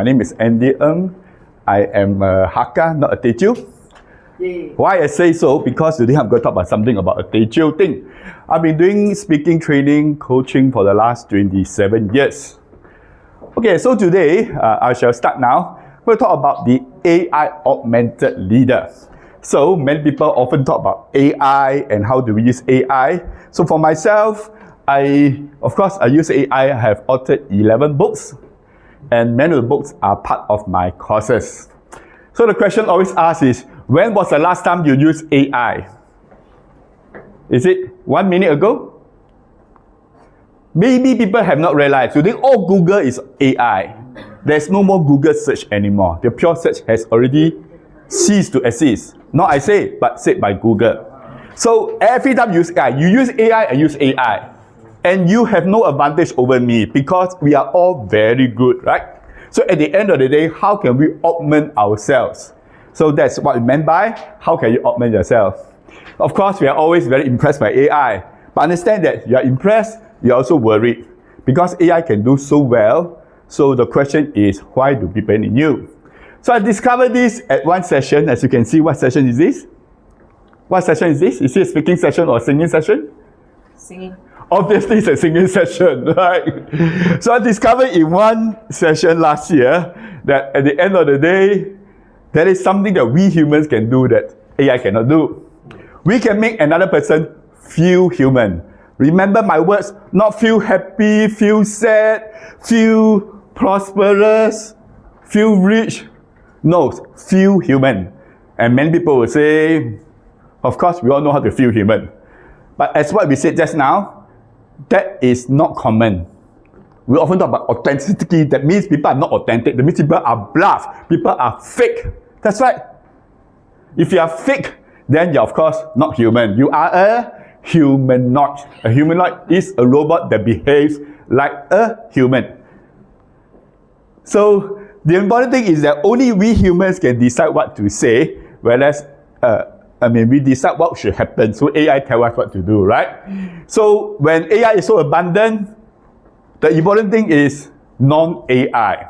my name is Andy Ng. I am a Hakka, not a Teochew. Why I say so? Because today I'm going to talk about something about a Teochew thing. I've been doing speaking training, coaching for the last 27 years. Okay, so today, I shall start now. We'll talk about the AI Augmented Leader. So many people often talk about AI and how do we use AI. So for myself, of course, I use AI. I have authored 11 books, and many of the books are part of my courses. So the question always asked is, when was the last time you used AI? Is it 1 minute ago? Maybe people have not realized. Today, all Google is AI. There's no more Google search anymore. The pure search has already ceased to exist. Not I say, but said by Google. So every time you use AI, you use AI and use AI. And you have no advantage over me because we are all very good, right? So at the end of the day, how can we augment ourselves? So that's what we meant by, how can you augment yourself? Of course, we are always very impressed by AI. But understand that you are impressed, you are also worried. Because AI can do so well, so the question is, why do people need you? So I discovered this at one session. As you can see, what session is this? What session is this? Is it a speaking session or a singing session? Singing. Obviously, it's a singing session, right? So I discovered in one session last year that at the end of the day, there is something that we humans can do that AI cannot do. We can make another person feel human. Remember my words, not feel happy, feel sad, feel prosperous, feel rich. No, feel human. And many people will say, of course, we all know how to feel human. But as what we said just now, that is not common. We often talk about authenticity. That means people are not authentic. That means people are bluff. People are fake. That's right. If you are fake, then you're of course not human. You are a humanoid. A humanoid is a robot that behaves like a human. So the important thing is that only we humans can decide what to say, whereas we decide what should happen. So AI tells us what to do, right? So when AI is so abundant, the important thing is non-AI.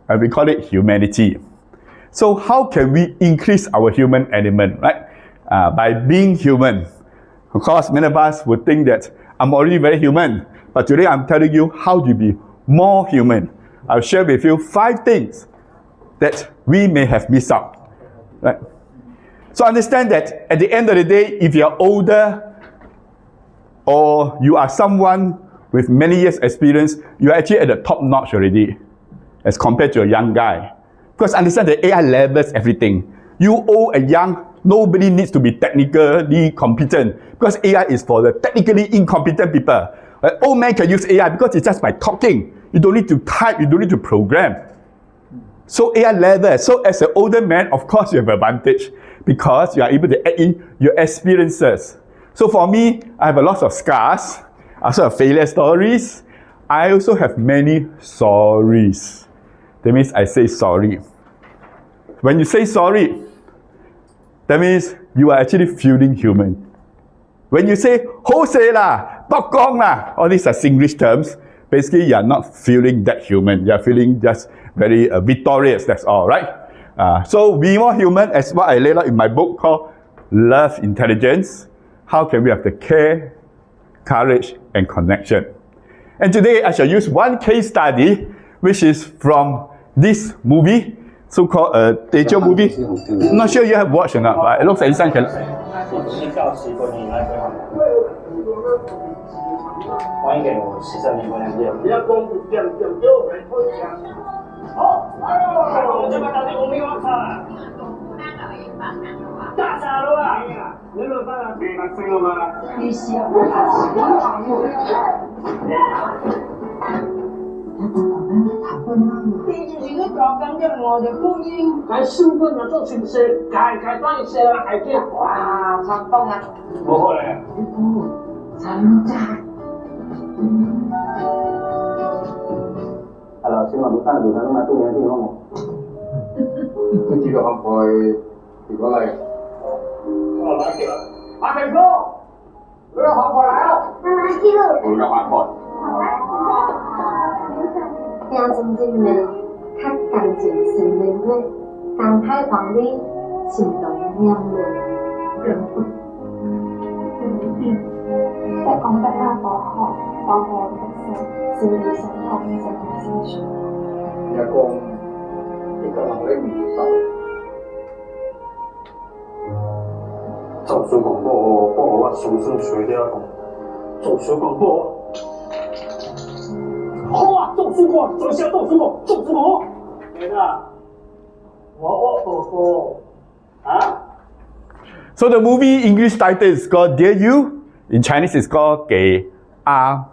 And we call it humanity. So how can we increase our human element, right? By being human. Of course, many of us would think that I'm already very human. But today I'm telling you how to be more human. I'll share with you 5 things that we may have missed out, right? So understand that at the end of the day, if you're older or you are someone with many years experience, you're actually at the top notch already as compared to a young guy. Because understand that AI levels everything. You old and young, nobody needs to be technically competent because AI is for the technically incompetent people. An old man can use AI because it's just by talking. You don't need to type, you don't need to program. So AI level. So as an older man, of course you have advantage because you are able to add in your experiences. So for me, I have a lot of scars. I also have failure stories. I also have many sorries. That means I say sorry. When you say sorry, that means you are actually feeling human. When you say ho say lah, tok gong lah, all these are Singlish terms. Basically, you are not feeling that human. You are feeling just very victorious, that's all, right? So be more human, as what I laid out in my book called Love Intelligence. How can we have the care, courage, and connection? And today I shall use one case study, which is from this movie, so-called Teochew movie. I'm not sure you have watched or not, but it looks like this one can. 欢迎给我40年2点，不要光顾点就来分享。好，我这边到底我没有看。大傻了啊！你们班长给他生了吗？你喜欢他什么行业？你就是个搞干净我的录音，还兴奋啊，做全事，改多一些啦，还叫哇，成功啊！不好嘞，成功。 Alors, si mà bukan bukan mà tu yang tu không? Tu chỉ có học hỏi thì có lại. À thầy cô, tôi đã học hỏi lại không? Tôi đã học hỏi. Yang penting ni, 较干净生命的，刚开放的行动量的人物。在公办那保护百姓，心理相通，真係心酸。也講一個人咧唔受，做水廣播，我上次學了講，做水廣播，好啊，做水廣，做下做水廣，做水廣。咩啊？我啊？ So the movie English title is called Dear You. In Chinese, it's called 给阿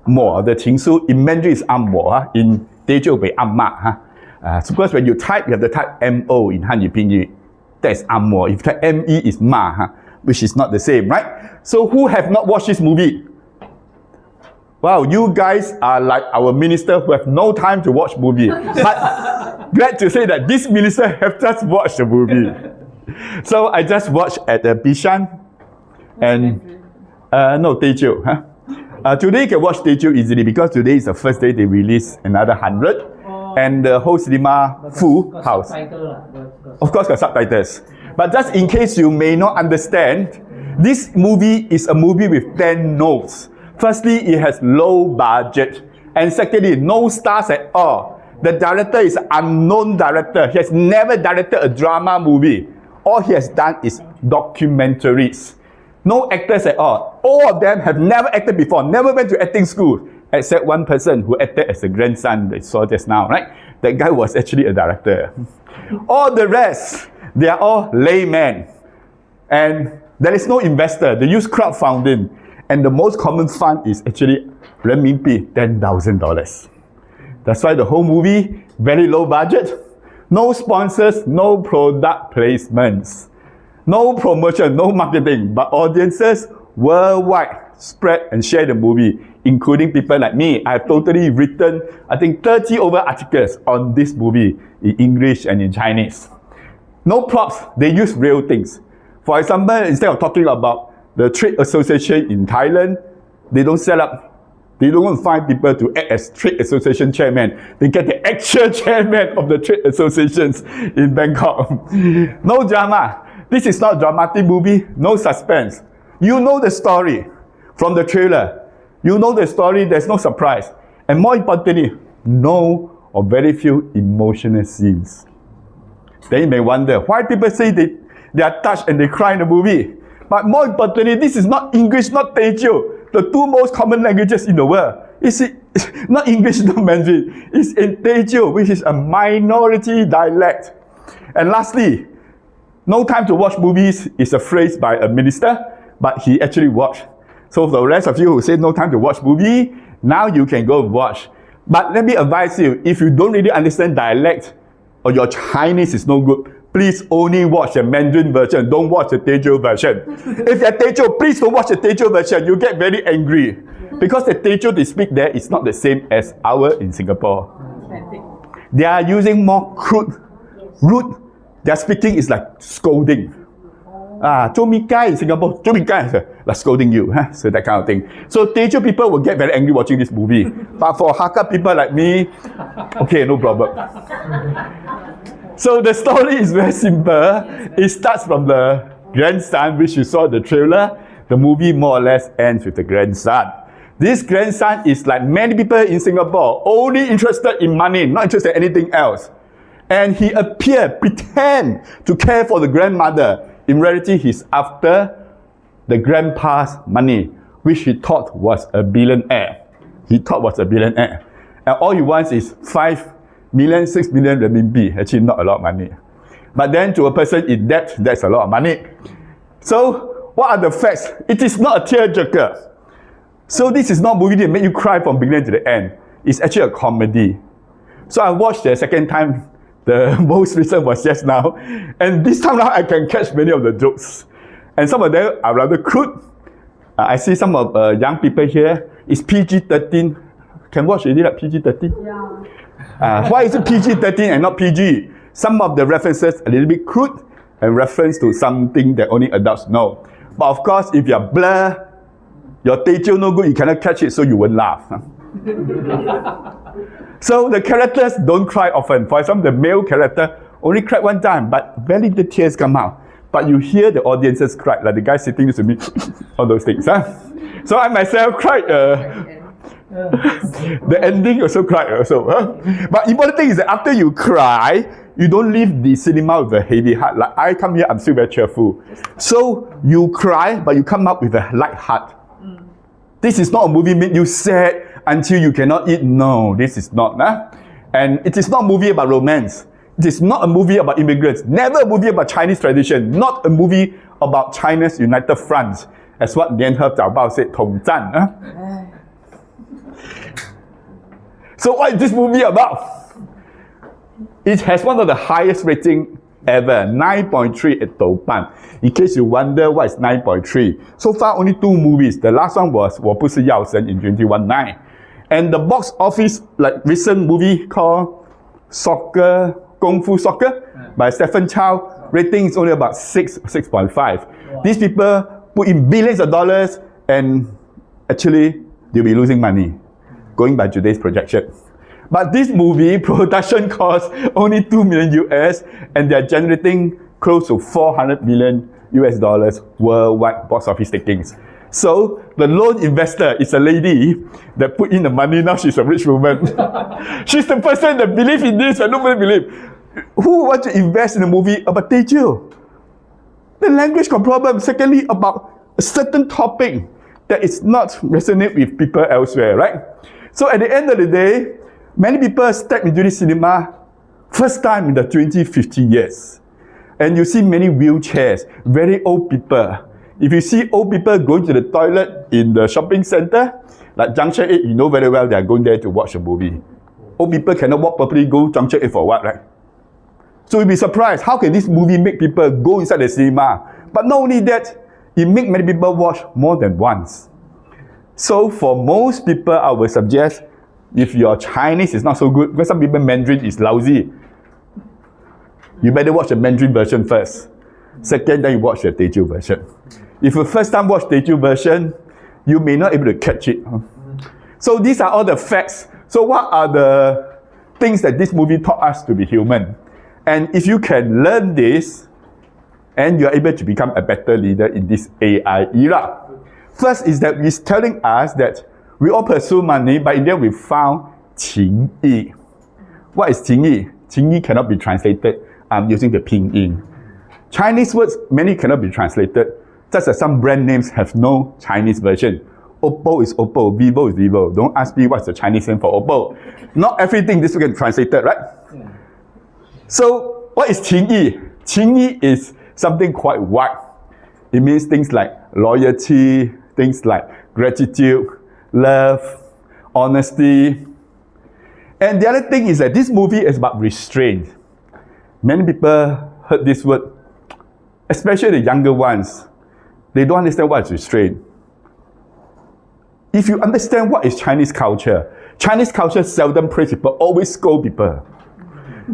嬷的情书. In Mandarin, it's 阿嬷. In Teochew, it's 阿嬷. So because when you type, you have to type M-O in Hanyu Pinyin. That's 阿嬷. If you type M-E, it's ma, which is not the same, right? So who have not watched this movie? Wow, you guys are like our minister who have no time to watch movie. But glad to say that this minister have just watched the movie. So I just watched at Bishan and no Teochew. Today you can watch Teochew easily because today is the first day they release another 100 and the whole cinema full house. Of course got subtitles. But just in case you may not understand, this movie is a movie with 10 notes. Firstly, it has low budget. And secondly, no stars at all. The director is an unknown director. He has never directed a drama movie. All he has done is documentaries. No actors at all. All of them have never acted before, never went to acting school, except one person who acted as the grandson that you saw just now, right? That guy was actually a director. All the rest, they are all laymen. And there is no investor. They use crowdfunding. And the most common fund is actually renminbi, $10,000. That's why the whole movie, very low budget. No sponsors, no product placements. No promotion, no marketing, but audiences worldwide spread and share the movie, including people like me. I have totally written, I think, 30 over articles on this movie in English and in Chinese. No props, they use real things. For example, instead of talking about the trade association in Thailand, they don't set up, they don't find people to act as trade association chairman. They get the actual chairman of the trade associations in Bangkok. No drama. This is not a dramatic movie, no suspense. You know the story from the trailer. You know the story, there's no surprise. And more importantly, no or very few emotional scenes. Then you may wonder why people say they are touched and they cry in the movie. But more importantly, this is not English, not Teochew, the two most common languages in the world. It's not English, not Mandarin. It's in Teochew, which is a minority dialect. And lastly, no time to watch movies is a phrase by a minister, but he actually watched. So for the rest of you who say no time to watch movie, now you can go and watch. But let me advise you, if you don't really understand dialect or your Chinese is no good, please only watch the Mandarin version. Don't watch the Teochew version. If you're Teochew, please don't watch the Teochew version. You get very angry. Because the Teochew they speak there is not the same as our in Singapore. They are using more crude, rude. Their speaking is like scolding. Chomikai in Singapore, Chomikai, like scolding you. So that kind of thing. So Teochew people will get very angry watching this movie. But for Hakka people like me, okay, no problem. So the story is very simple. It starts from the grandson, which you saw in the trailer. The movie more or less ends with the grandson. This grandson is like many people in Singapore, only interested in money, not interested in anything else. And he pretend to care for the grandmother. In reality, he's after the grandpa's money, which he thought was a billionaire. He thought was a billionaire. And all he wants is 5 million, 6 million renminbi. Actually, not a lot of money. But then to a person in debt, that's a lot of money. So, what are the facts? It is not a tearjerker. So this is not a movie that make you cry from beginning to the end. It's actually a comedy. So I watched the second time. The most recent was just now. And this time now I can catch many of the jokes. And some of them are rather crude. I see some of young people here. It's PG-13. Can watch already like PG-13? Yeah. Why is it PG-13 and not PG? Some of the references a little bit crude and reference to something that only adults know. But of course, if you're blur, your Teochew no good, you cannot catch it, so you won't laugh. So the characters don't cry often. For example, the male character only cried one time, but very little tears come out. But you hear the audiences cry, like the guy sitting next to me, all those things. Huh? So I myself cried. The ending also cried also. Huh? But important thing is that after you cry, you don't leave the cinema with a heavy heart. Like I come here, I'm still very cheerful. So you cry, but you come up with a light heart. This is not a movie made you sad until you cannot eat. No, this is not. Huh? And it is not a movie about romance. It is not a movie about immigrants. Never a movie about Chinese tradition. Not a movie about China's united front. As what Lian He Jiaobao said, 统战. Huh? So what is this movie about? It has one of the highest rating ever, 9.3 at Douban. In case you wonder what is 9.3. So far only 2 movies. The last one was 我不是药神 in 2019. And the box office, like recent movie called Soccer, Kung Fu Soccer by Stephen Chow, rating is only about 6.5. Wow. These people put in billions of dollars and actually they'll be losing money, going by today's projection. But this movie production cost only $2 million US and they're generating close to 400 million US dollars worldwide box office takings. So the lone investor is a lady that put in the money. Now she's a rich woman. She's the person that believes in this but nobody believes. Who wants to invest in a movie about Teochew? The language got problem. Secondly, about a certain topic that is not resonate with people elsewhere, right? So at the end of the day, many people step into the cinema first time in the 20-50 years. And you see many wheelchairs, very old people. If you see old people going to the toilet in the shopping center, like Junction 8, you know very well they are going there to watch a movie. Old people cannot walk properly, go Junction 8 for what, right? So you'll be surprised, how can this movie make people go inside the cinema? But not only that, it makes many people watch more than once. So for most people, I would suggest, if your Chinese is not so good, because some people Mandarin is lousy, you better watch the Mandarin version first. Second, then you watch the Teochew version. If you first time watch Teochew version, you may not be able to catch it. So these are all the facts. So what are the things that this movie taught us to be human? And if you can learn this, and you are able to become a better leader in this AI era. First is that it's telling us that we all pursue money, but in the end we found 情义. What is 情义? 情义 cannot be translated. I'm using the pinyin. Chinese words, many cannot be translated. Just as some brand names have no Chinese version. Oppo is Oppo, Vivo is Vivo. Don't ask me what's the Chinese name for Oppo. Not everything this we can translate, right? So, what is 情义? 情义 is something quite wide. It means things like loyalty, things like gratitude, love, honesty. And the other thing is that this movie is about restraint. Many people heard this word, especially the younger ones. They don't understand what is restraint. If you understand what is Chinese culture seldom praise people, always scold people.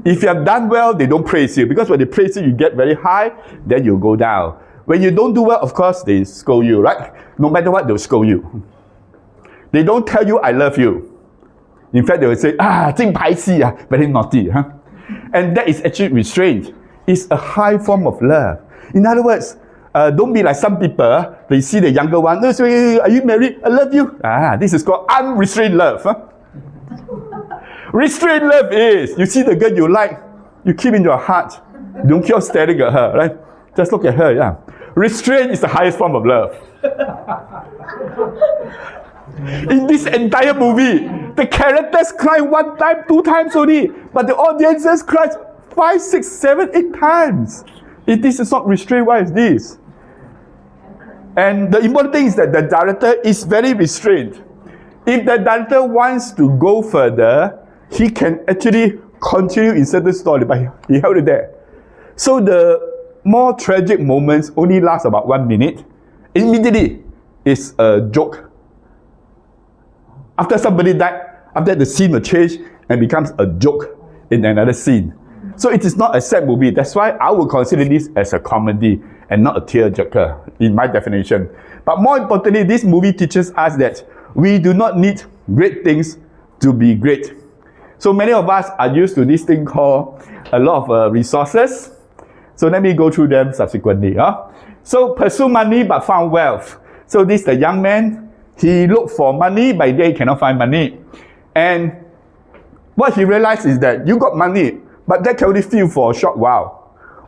If you have done well, they don't praise you. Because when they praise you, you get very high, then you go down. When you don't do well, of course, they scold you, right? No matter what, they'll scold you. They don't tell you, I love you. In fact, they will say, 真排戏, very naughty. Huh? And that is actually restraint. It's a high form of love. In other words, don't be like some people, they see the younger one, they say, are you married? I love you. This is called unrestrained love. Huh? Restrained love is, you see the girl you like, you keep in your heart. Don't keep staring at her, right? Just look at her, yeah. Restraint is the highest form of love. In this entire movie, the characters cry 1 time, 2 times only, but the audiences cry 5, 6, 7, 8 times. If this is not restraint, why is this? And the important thing is that the director is very restrained. If the director wants to go further, he can actually continue in certain story, but he held it there. So the more tragic moments only last about 1 minute. Immediately, it's a joke. After somebody died, after the scene will change and becomes a joke in another scene. So it is not a sad movie. That's why I would consider this as a comedy and not a tearjerker in my definition. But more importantly, this movie teaches us that we do not need great things to be great. So many of us are used to this thing called a lot of resources. So let me go through them subsequently. So pursue money but found wealth. So this the young man, he looked for money, but he cannot find money. And what he realized is that you got money, but that can only fill for a short while.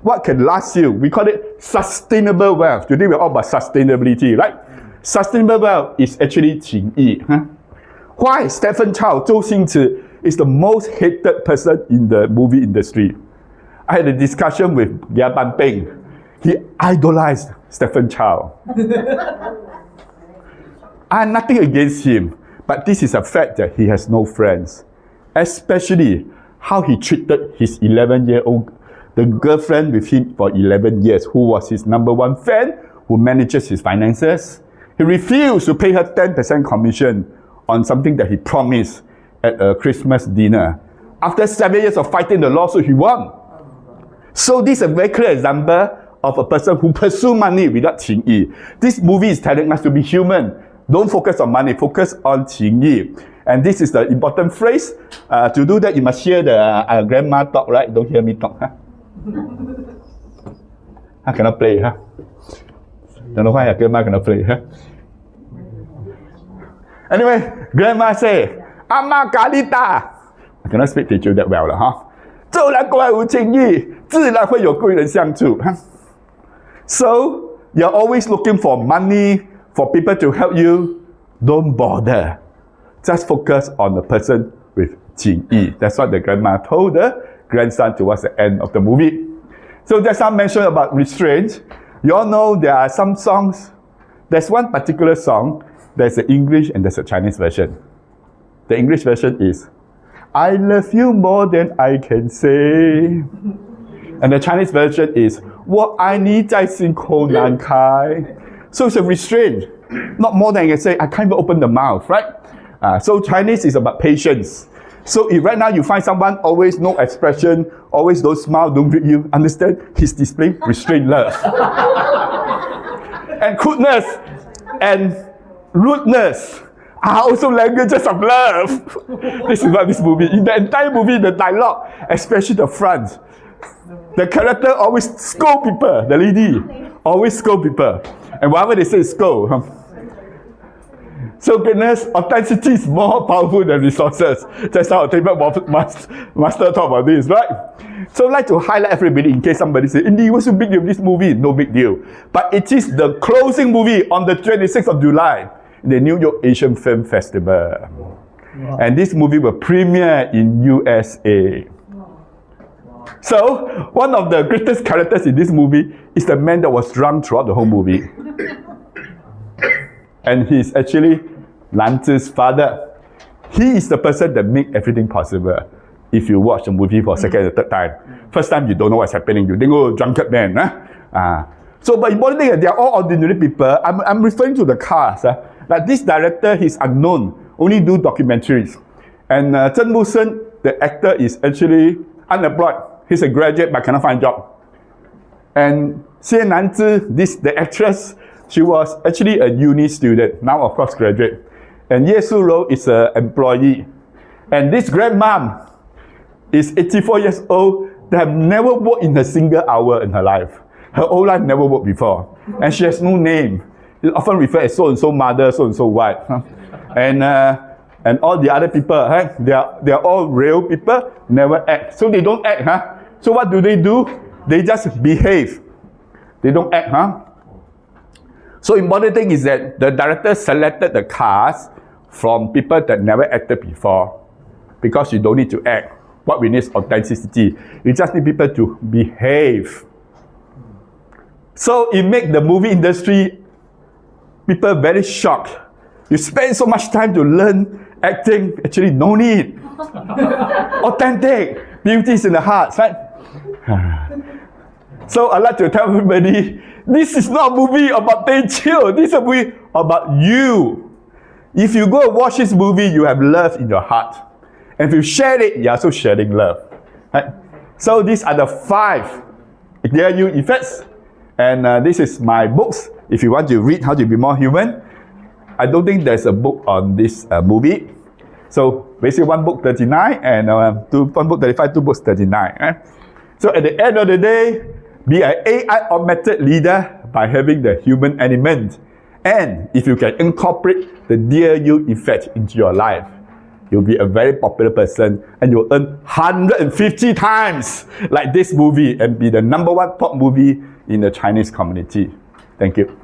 What can last you? We call it sustainable wealth. Today we're all about sustainability, right? Sustainable wealth is actually 情义. Why Stephen Chow, Zhou Xingzi, is the most hated person in the movie industry? I had a discussion with Gia Ban Peng. He idolized Stephen Chow. I have nothing against him, but this is a fact that he has no friends. Especially how he treated his 11-year-old, the girlfriend with him for 11 years, who was his number one fan, who manages his finances. He refused to pay her 10% commission on something that he promised at a Christmas dinner. After 7 years of fighting the lawsuit, he won. So this is a very clear example of a person who pursues money without 情义. This movie is telling us to be human. Don't focus on money, focus on 情义. And this is the important phrase. To do that, you must hear the grandma talk, right? Don't hear me talk, huh? I cannot play, huh? Don't know why grandma cannot play, huh? Anyway, grandma say, Ama Kalita. I cannot speak Teochew that well, huh? 做人怪无情义，自然会有贵人相助. So, you're always looking for money, for people to help you. Don't bother. Just focus on the person with 情义. That's what the grandma told the grandson towards the end of the movie. So there's some mention about restraint. You all know there are some songs. There's one particular song. There's an English and there's a Chinese version. The English version is, I love you more than I can say. And the Chinese version is, 我爱你在心口难开. So it's a restraint. Not more than I can say. I can't even open the mouth, right? So Chinese is about patience. So if right now you find someone always no expression, always don't smile, don't greet you, understand? He's displaying restrained love. And crudeness and rudeness are also languages of love. This is what this movie, in the entire movie, the dialogue, especially the front, the character always scold people, the lady always scold people. And whatever they say is scold. So goodness, authenticity is more powerful than resources. That's how our table master talk about this, right? So I'd like to highlight everybody in case somebody says, Indy, what's the big deal of this movie? No big deal. But it is the closing movie on the 26th of July in the New York Asian Film Festival. Wow. And this movie will premiere in USA. Wow. So, one of the greatest characters in this movie is the man that was drunk throughout the whole movie. And he's actually Lan Zi's father. He is the person that made everything possible. If you watch the movie for a second and third time, first time you don't know what's happening, you think, oh, drunkard man. So, but important thing is they are all ordinary people. I'm referring to the cast. Like this director, he's unknown, only do documentaries. And Zheng Musen, the actor, is actually unemployed. He's a graduate but cannot find a job. And Xie Nanzi, the actress, she was actually a uni student, now of course graduate. And Ye Su-ro is an employee. And this grandmom is 84 years old, that have never worked in a single hour in her life. Her whole life never worked before. And she has no name. It's often referred as so-and-so mother, so-and-so wife. And all the other people, they are all real people, never act. So they don't act. So what do? They just behave. They don't act. So important thing is that the director selected the cast from people that never acted before, because you don't need to act. What we need is authenticity. You just need people to behave. So it makes the movie industry, people very shocked. You spend so much time to learn acting, actually no need. Authentic. Beauty is in the heart, right? So I'd like to tell everybody, this is not a movie about Teochew. This is a movie about you. If you go and watch this movie, you have love in your heart. And if you share it, you're also sharing love. Right? So these are the 5 DIU effects. And this is my books. If you want to read How to Be More Human, I don't think there's a book on this movie. So basically one book 39 and one book 35, two books 39. Right? So at the end of the day, be an AI augmented leader by having the human element. And if you can incorporate the dear you effect into your life, you'll be a very popular person and you'll earn 150 times like this movie and be the #1 top movie in the Chinese community. Thank you.